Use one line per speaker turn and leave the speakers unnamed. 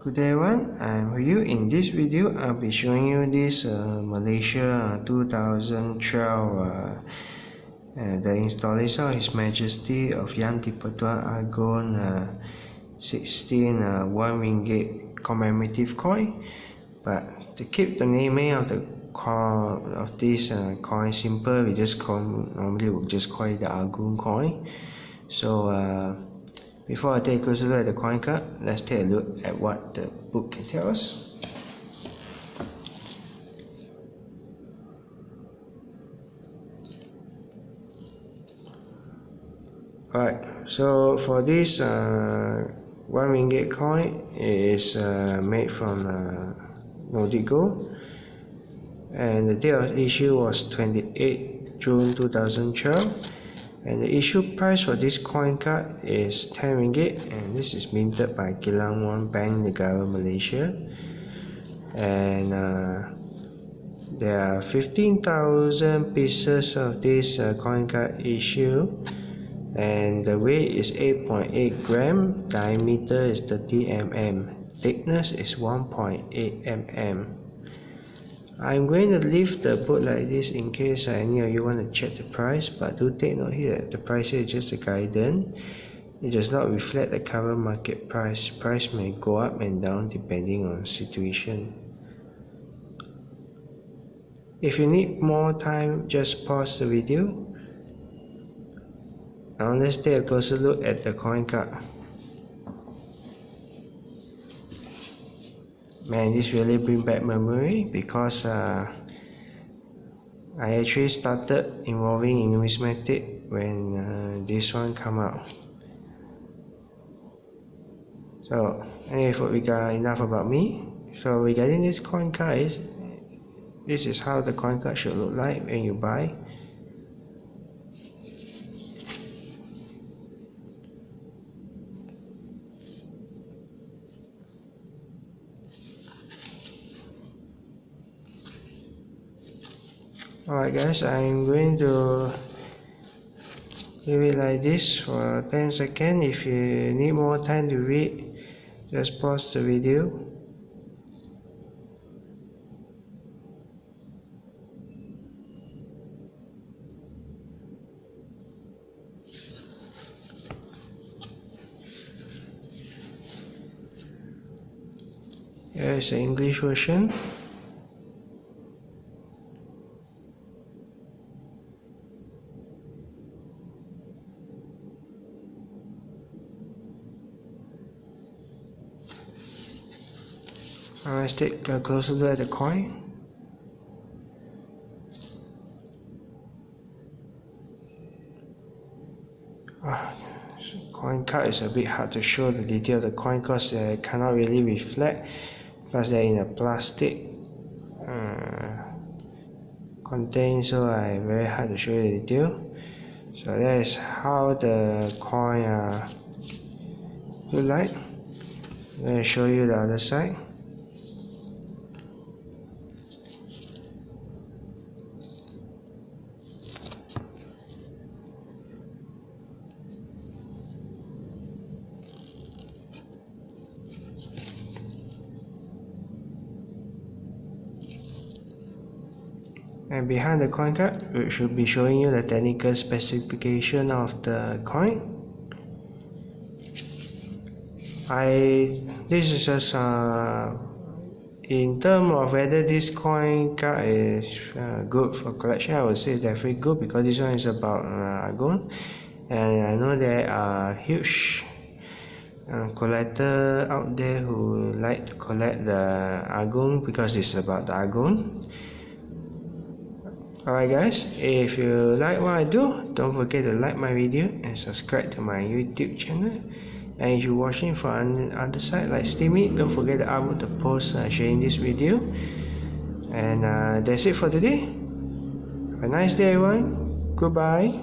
Good day everyone, I'm for you. In this video I'll be showing you this Malaysia 2012 the installation of His Majesty of Yang Di-Pertuan Agong 16 1 ringgit commemorative coin. But to keep the naming of the this coin simple, we just normally we'll just call it the Agong coin. So before I take a closer look at the coin card, let's take a look at what the book can tell us. Alright, so for this 1 ringgit coin, it is made from Nordic gold, and the date of issue was 28 June 2012. And the issue price for this coin card is 10 ringgit, and this is minted by Kilang Wang Bank, Negara, Malaysia. And there are 15,000 pieces of this coin card issue, and the weight is 8.8 gram, diameter is 30 mm, thickness is 1.8 mm. I'm going to leave the book like this in case any of you want to check the price, but do take note here that the price here is just a guidance. It does not reflect the current market price. Price may go up and down depending on situation. If you need more time, just pause the video. Now let's take a closer look at the coin card. Man, this really brings back memory because I actually started involving in Numismatic when this one come out. So anyway, we got enough about me. So regarding this coin card, this is how the coin card should look like when you buy. Alright guys, I'm going to leave it like this for 10 seconds. If you need more time to read, just pause the video. Here is the English version. Let's take a closer look at the coin. Coin card is a bit hard to show the detail of the coin because they cannot really reflect, plus they're in a plastic container, so very hard to show you the detail. So that is how the coin look like. I'm going to show you the other side. And behind the coin card, it should be showing you the technical specification of the coin. This is just in terms of whether this coin card is good for collection. I would say it's definitely good because this one is about Agong, and I know there are huge collector out there who like to collect the Agong because it's about the Agong. Alright guys, if you like what I do, don't forget to like my video and subscribe to my YouTube channel. And if you're watching from the other side like Steamy, don't forget to upload the post sharing this video. And that's it for today. Have a nice day everyone. Goodbye.